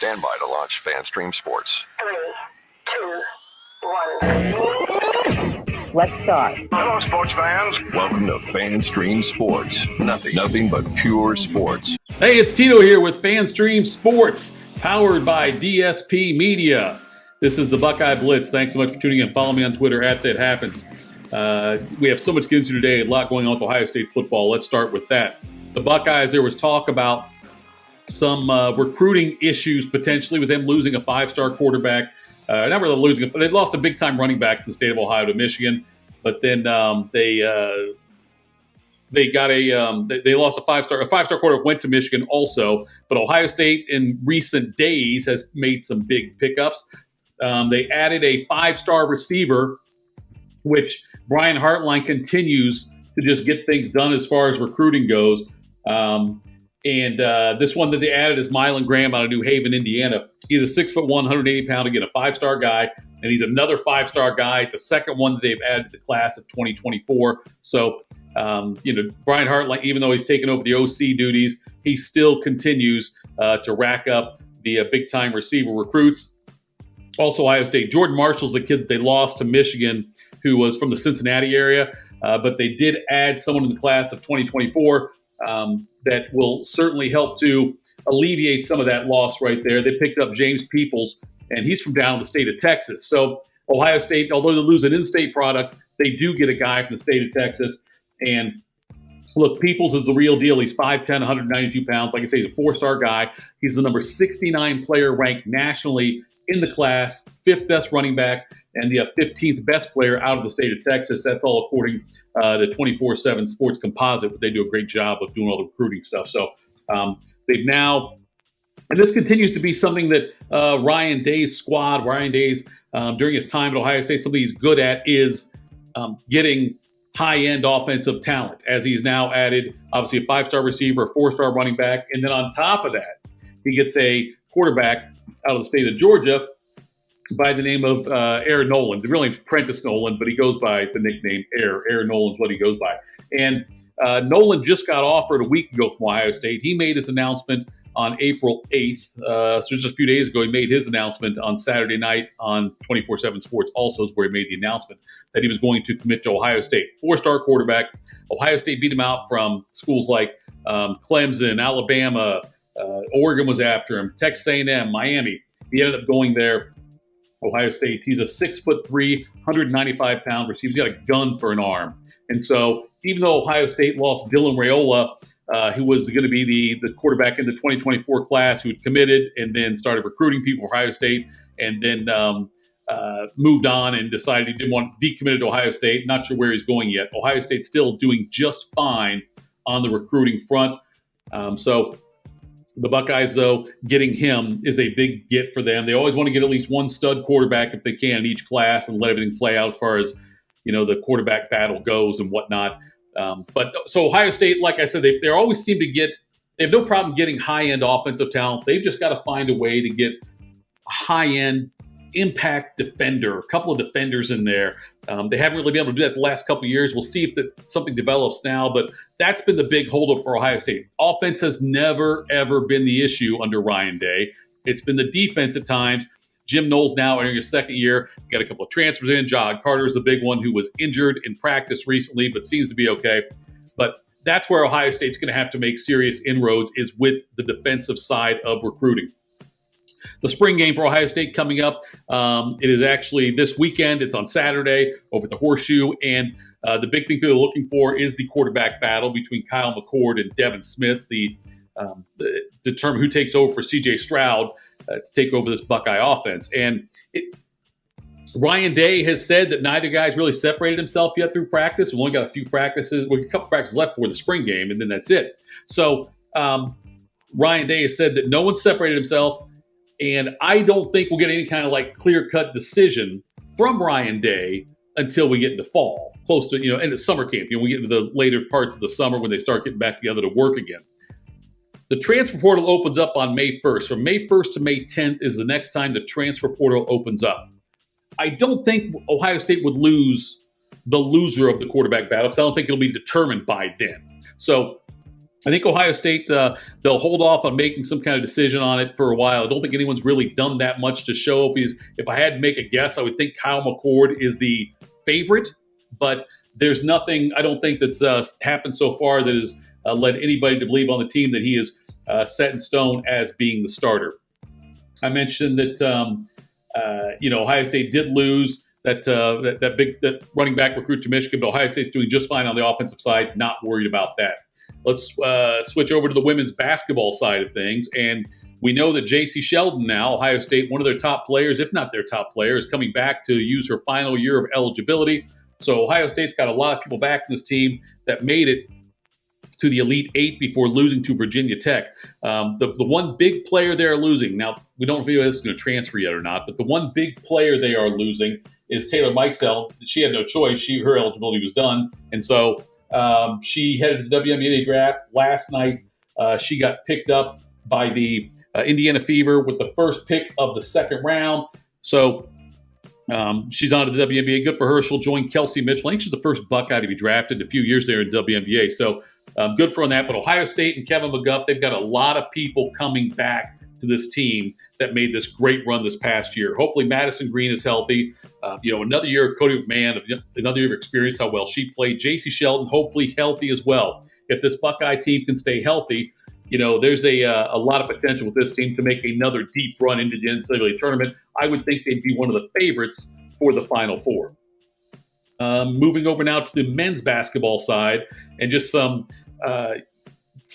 Stand by to launch FanStream Sports. 3, 2, 1. Let's start. Hello, sports fans. Welcome to FanStream Sports. Nothing but pure sports. Hey, it's Tito here with FanStream Sports, powered by DSP Media. This is the Buckeye Blitz. Thanks so much for tuning in. Follow me on Twitter @ThatHappens. We have so much to get into today. A lot going on with Ohio State football. Let's start with that. The Buckeyes, there was talk about some recruiting issues potentially with them losing a five-star quarterback. Not really losing, they lost a big-time running back in the state of Ohio to Michigan, but then they lost a five-star quarterback, went to Michigan also. But Ohio State in recent days has made some big pickups. They added a five-star receiver, which Brian Hartline continues to just get things done as far as recruiting goes. And this one that they added is Mylan Graham out of New Haven, Indiana. He's a 6'1", 180-pound, again, a five-star guy, and he's another five-star guy. It's the second one that they've added to the class of 2024. So, Brian Hartline, even though he's taken over the OC duties, he still continues to rack up the big-time receiver recruits. Also, Ohio State, Jordan Marshall's the kid that they lost to Michigan, who was from the Cincinnati area, but they did add someone in the class of 2024 that will certainly help to alleviate some of that loss right there. They picked up James Peoples, and he's from down in the state of Texas. So Ohio State, although they lose an in-state product, they do get a guy from the state of Texas. And look, Peoples is the real deal. He's 5'10", 192 pounds. Like I say, he's a four-star guy. He's the number 69 player ranked nationally in the class, fifth best running back, and the 15th best player out of the state of Texas. That's all according to 24/7 Sports Composite, but they do a great job of doing all the recruiting stuff. So they've now, and this continues to be something that Ryan Day's squad, during his time at Ohio State, something he's good at is getting high-end offensive talent, as he's now added, obviously, a five-star receiver, a four-star running back, and then on top of that, he gets a quarterback out of the state of Georgia by the name of Aaron Nolan. The real name's Prentice Nolan, but he goes by the nickname Air. Aaron Nolan's what he goes by. And Nolan just got offered a week ago from Ohio State. He made his announcement on April 8th. So just a few days ago, he made his announcement on Saturday night on 24/7 Sports also is where he made the announcement that he was going to commit to Ohio State. Four-star quarterback. Ohio State beat him out from schools like Clemson, Alabama, Oregon was after him, Texas A&M, Miami. He ended up going there. Ohio State. He's a 6'3", 195-pound receiver. He's got a gun for an arm. And so even though Ohio State lost Dylan Raiola, who was going to be the quarterback in the 2024 class, who had committed and then started recruiting people for Ohio State, and then moved on and decided he didn't want to decommitted to Ohio State. Not sure where he's going yet. Ohio State's still doing just fine on the recruiting front. So the Buckeyes, though, getting him is a big get for them. They always want to get at least one stud quarterback if they can in each class and let everything play out as far as, the quarterback battle goes and whatnot. But so Ohio State, like I said, they always seem to they have no problem getting high-end offensive talent. They've just got to find a way to get a high-end impact defender, a couple of defenders in there. They haven't really been able to do that the last couple of years. We'll see if something develops now, but that's been the big holdup for Ohio State. Offense has never, ever been the issue under Ryan Day. It's been the defense at times. Jim Knowles now entering his second year. Got a couple of transfers in. John Carter is the big one who was injured in practice recently, but seems to be okay. But that's where Ohio State's going to have to make serious inroads is with the defensive side of recruiting. The spring game for Ohio State coming up. It is actually this weekend. It's on Saturday over at the Horseshoe. And the big thing people are looking for is the quarterback battle between Kyle McCord and Devin Smith, the determine who takes over for C.J. Stroud to take over this Buckeye offense. And Ryan Day has said that neither guy's really separated himself yet through practice. We've only got a couple practices left for the spring game, and then that's it. So Ryan Day has said that no one separated himself. And I don't think we'll get any kind of clear-cut decision from Ryan Day until we get into fall, close to, end of summer camp. We get into the later parts of the summer when they start getting back together to work again. The transfer portal opens up on May 1st. From May 1st to May 10th is the next time the transfer portal opens up. I don't think Ohio State would lose the loser of the quarterback battle because I don't think it'll be determined by then. So I think Ohio State, they'll hold off on making some kind of decision on it for a while. I don't think anyone's really done that much to show. If I had to make a guess, I would think Kyle McCord is the favorite, but there's nothing, I don't think, that's happened so far that has led anybody to believe on the team that he is set in stone as being the starter. I mentioned that, Ohio State did lose that big running back recruit to Michigan, but Ohio State's doing just fine on the offensive side, not worried about that. Let's switch over to the women's basketball side of things. And we know that J.C. Sheldon now, Ohio State, one of their top players, if not their top player, is coming back to use her final year of eligibility. So Ohio State's got a lot of people back in this team that made it to the Elite Eight before losing to Virginia Tech. The one big player they're losing, now we don't know if he is going to transfer yet or not, but the one big player they are losing is Taylor Mikesell. She had no choice. Her eligibility was done. And so she headed to the WNBA draft last night. She got picked up by the Indiana Fever with the first pick of the second round. So she's on to the WNBA. Good for her. She'll join Kelsey Mitchell. I think she's the first Buckeye to be drafted in a few years there in WNBA. So good for her on that. But Ohio State and Kevin McGuff, they've got a lot of people coming back to this team that made this great run this past year. Hopefully Madison Green is healthy. Another year of Cody McMahon, another year of experience, how well she played. J.C. Sheldon, hopefully healthy as well. If this Buckeye team can stay healthy, there's a lot of potential with this team to make another deep run into the NCAA tournament. I would think they'd be one of the favorites for the Final Four. Moving over now to the men's basketball side, and just some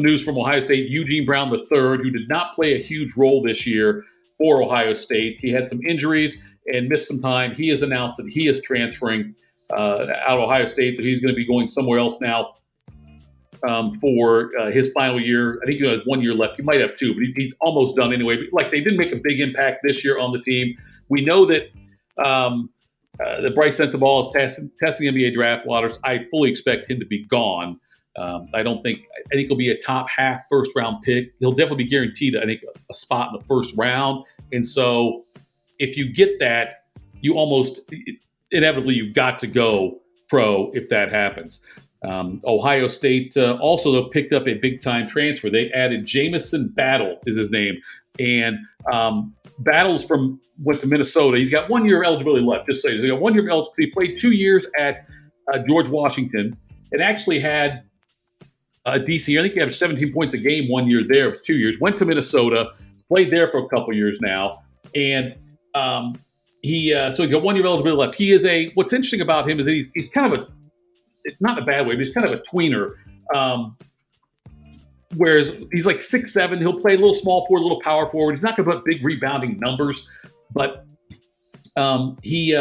news from Ohio State. Eugene Brown III, who did not play a huge role this year for Ohio State. He had some injuries and missed some time. He has announced that he is transferring out of Ohio State, that he's going to be going somewhere else now for his final year. I think he has 1 year left. He might have two, but he's almost done anyway. But like I say, he didn't make a big impact this year on the team. We know that Bryce Sensabaugh is testing the NBA draft waters. I fully expect him to be gone. I think he'll be a top half first round pick. He'll definitely be guaranteed, I think, a spot in the first round. And so if you get that, you almost inevitably, you've got to go pro if that happens. Ohio State also picked up a big time transfer. They added Jamison Battle is his name. And Battle's went to Minnesota. He's got 1 year of eligibility left. Just so he's got 1 year of eligibility. He played 2 years at George Washington and actually had a decent year. I think he averaged 17 points a game 1 year there for 2 years. Went to Minnesota, played there for a couple years now, and so he's got 1 year of eligibility left. He is what's interesting about him is that he's kind of not in a bad way, but he's kind of a tweener. Whereas he's like 6'7", he'll play a little small forward, a little power forward. He's not going to put big rebounding numbers, but he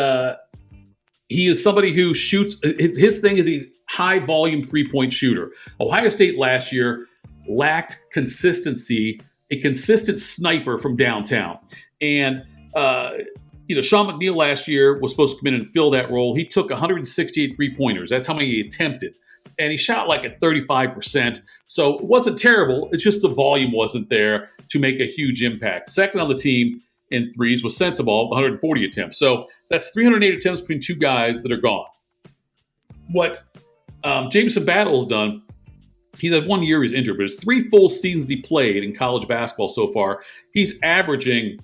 is somebody who shoots. His thing is he's high volume 3-point shooter. Ohio State last year lacked consistency, a consistent sniper from downtown. And, Sean McNeil last year was supposed to come in and fill that role. He took 168 3-pointers. That's how many he attempted. And he shot like at 35%. So it wasn't terrible. It's just the volume wasn't there to make a huge impact. Second on the team in threes was Sensabaugh with 140 attempts. So that's 308 attempts between two guys that are gone. What Jameson Battle has done, he's had 1 year he's injured, but his 3 full seasons he played in college basketball so far, he's averaging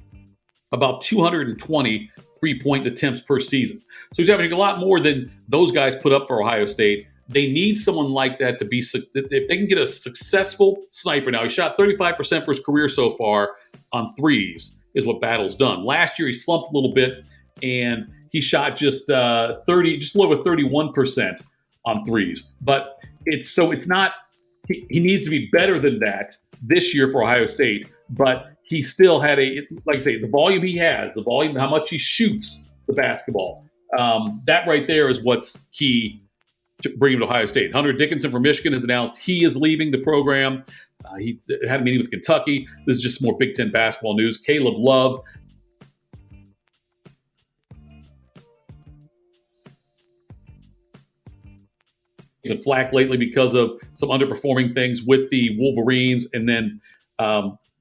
about 220 3-point attempts per season. So he's averaging a lot more than those guys put up for Ohio State. They need someone like that to be, if they can get a successful sniper. Now, he shot 35% for his career so far on threes, is what Battle's done. Last year, he slumped a little bit, and he shot just just a little over 31% on threes. But it's not, he needs to be better than that this year for Ohio State. But he still had like I say, the volume he has, the volume, how much he shoots the basketball. That right there is what's key to bring him to Ohio State. Hunter Dickinson from Michigan has announced he is leaving the program. He had a meeting with Kentucky. This is just more Big Ten basketball news. Caleb Love some flack lately because of some underperforming things with the Wolverines, and then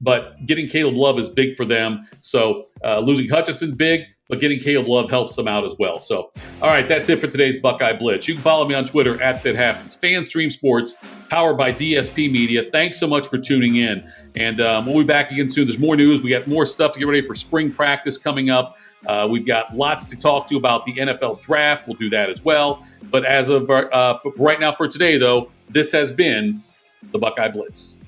but getting Caleb Love is big for them. So losing Hutchinson, big, but getting Caleb Love helps them out as well. So, all right, that's it for today's Buckeye Blitz. You can follow me on Twitter @ThatHappens. FanStream Sports, powered by DSP Media. Thanks so much for tuning in. And we'll be back again soon. There's more news. We got more stuff to get ready for spring practice coming up. We've got lots to talk to about the NFL draft. We'll do that as well. But as of right now for today, though, this has been the Buckeye Blitz.